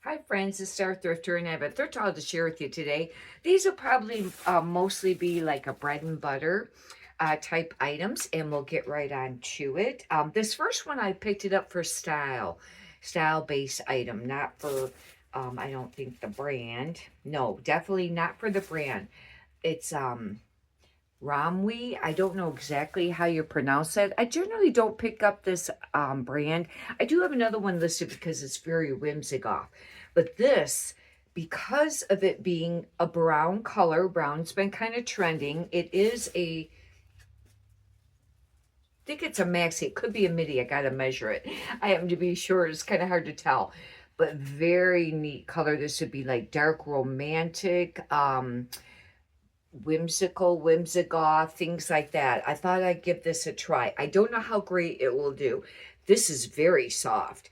Hi friends, it's Star Thrifter and I have a thrift haul to share with you today. These will probably mostly be like a bread and butter type items, and we'll get right on to it. This first one, I picked it up for style-based item, not for, I don't think the brand. No, definitely not for the brand. It's Romwe. I don't know exactly how you pronounce it. I generally don't pick up this brand. I do have another one listed because it's very whimsical. But this, because of it being a brown color, brown's been kind of trending. It is I think it's a maxi. It could be a midi. I got to measure it. I happen to be sure. It's kind of hard to tell. But very neat color. This would be like dark romantic. Whimsical, things like that. I thought I'd give this a try. I don't know how great it will do. This is very soft.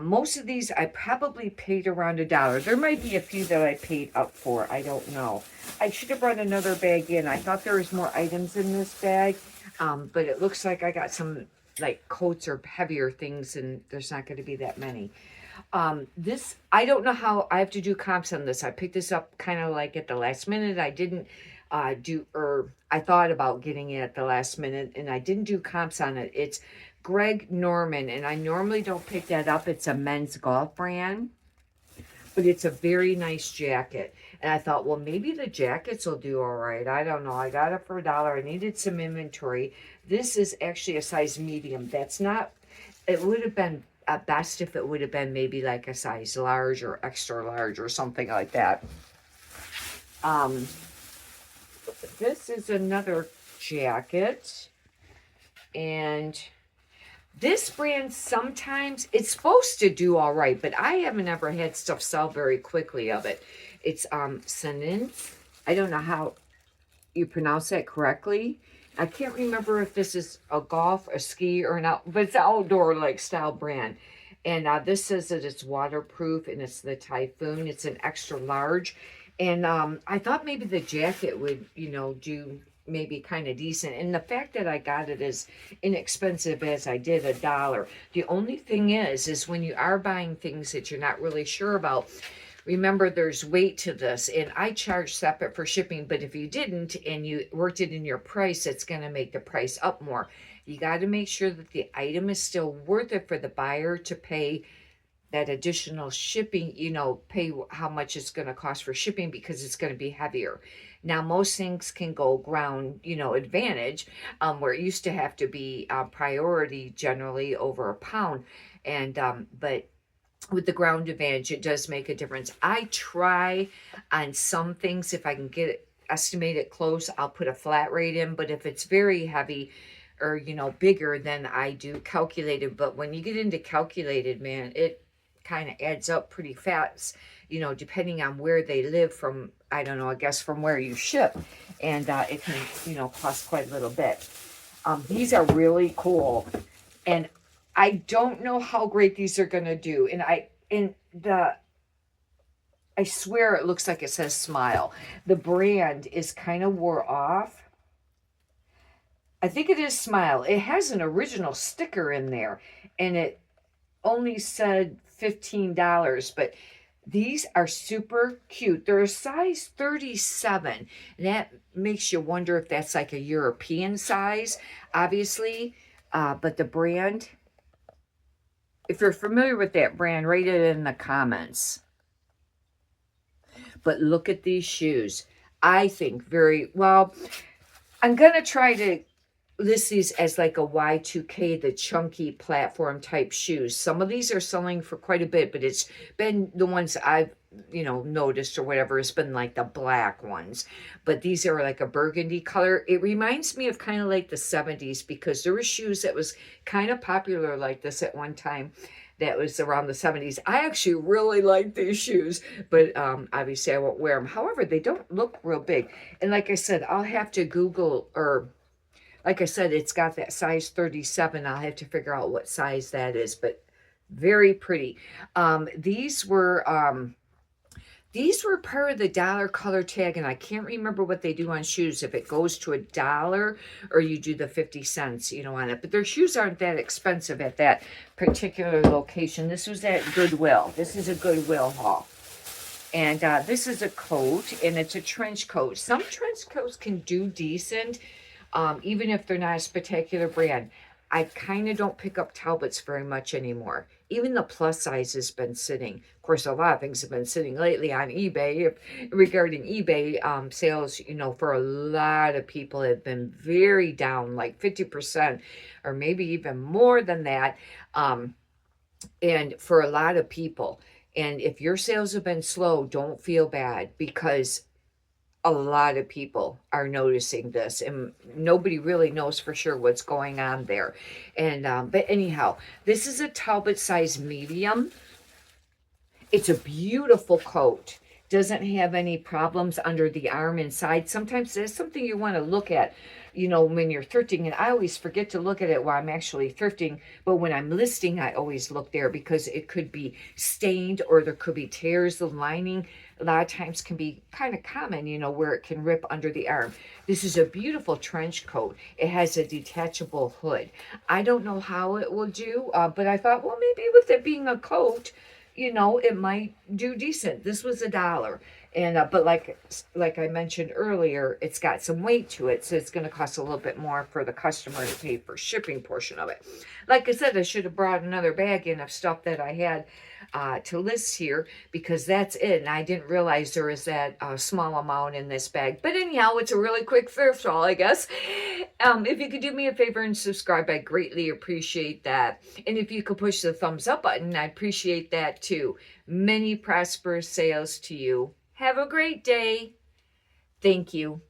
Most of these I probably paid around $1. There might be a few that I paid up for. I don't know. I should have brought another bag in. I thought there was more items in this bag, but it looks like I got some like coats or heavier things, and there's not going to be that many. This, I don't know how I have to do comps on this. I picked this up kind of like at the last minute. I didn't I thought about getting it at the last minute and I didn't do comps on it. It's Greg Norman, and I normally don't pick that up. It's a men's golf brand, but it's a very nice jacket. And I thought, well, maybe the jackets will do all right. I don't know. I got it for $1. I needed some inventory. This is actually a size medium. That's not, it would have been at best if it would have been maybe like a size large or extra large or something like that. This is another jacket, and this brand, sometimes it's supposed to do all right, but I haven't ever had stuff sell very quickly of it. It's Senins. I don't know how you pronounce that correctly. I can't remember if this is a golf, a ski, or not, but it's an outdoor like style brand. And this says that it's waterproof and it's the Typhoon. It's an extra large. And I thought maybe the jacket would, do maybe kind of decent. And the fact that I got it as inexpensive as I did, $1. The only thing is when you are buying things that you're not really sure about, remember there's weight to this, and I charge separate for shipping, but if you didn't and you worked it in your price, it's going to make the price up more. You got to make sure that the item is still worth it for the buyer to pay that additional shipping, pay how much it's going to cost for shipping, because it's going to be heavier. Now, most things can go ground, advantage, where it used to have to be priority generally over a pound. And, but with the ground advantage, it does make a difference. I try on some things, if I can get it, estimate it close, I'll put a flat rate in, but if it's very heavy or, bigger, then I do calculated. But when you get into calculated, man, it kind of adds up pretty fast, depending on where they live from, I don't know, I guess from where you ship. And it can, cost quite a little bit. These are really cool. And I don't know how great these are going to do. And I swear it looks like it says Smile. The brand is kind of wore off. I think it is Smile. It has an original sticker in there, and it only said $15, but these are super cute. They're a size 37, and that makes you wonder if that's like a European size, obviously. But the brand, if you're familiar with that brand, write it in the comments. But look at these shoes. I think very well. I'm going to try to list these as like a Y2K, the chunky platform type shoes. Some of these are selling for quite a bit, but it's been the ones I've, noticed or whatever, it's been like the black ones. But these are like a burgundy color. It reminds me of kind of like the 70s, because there were shoes that was kind of popular like this at one time. That was around the 70s. I actually really like these shoes, but obviously I won't wear them. However, they don't look real big. And like I said, I'll have to Google, or like I said, it's got that size 37. I'll have to figure out what size that is, but very pretty. These were These were part of the dollar color tag, and I can't remember what they do on shoes, if it goes to $1 or you do the 50 cents, you know, on it. But their shoes aren't that expensive at that particular location. This was at Goodwill. This is a Goodwill haul. And this is a coat, and it's a trench coat. Some trench coats can do decent, even if they're not a spectacular brand. I kind of don't pick up Talbots very much anymore. Even the plus size has been sitting. Of course, a lot of things have been sitting lately on eBay. Regarding eBay sales, you know, for a lot of people have been very down, like 50% or maybe even more than that. And for a lot of people. And if your sales have been slow, don't feel bad, because a lot of people are noticing this, and nobody really knows for sure what's going on there. And but anyhow, this is a Talbot size medium. It's a beautiful coat. Doesn't have any problems under the arm inside. Sometimes there's something you want to look at, you know, when you're thrifting, and I always forget to look at it while I'm actually thrifting, but when I'm listing, I always look there, because it could be stained or there could be tears. The lining a lot of times can be kind of common, you know, where it can rip under the arm. This is a beautiful trench coat. It has a detachable hood. I don't know how it will do, but I thought, well, maybe with it being a coat, you know, it might do decent. This was $1. And but like I mentioned earlier, it's got some weight to it, so it's going to cost a little bit more for the customer to pay for shipping portion of it. Like I said, I should have brought another bag in of stuff that I had to list here, because that's it. And I didn't realize there was that small amount in this bag. But anyhow, it's a really quick thrift haul, I guess. If you could do me a favor and subscribe, I greatly appreciate that. And if you could push the thumbs up button, I appreciate that too. Many prosperous sales to you. Have a great day. Thank you.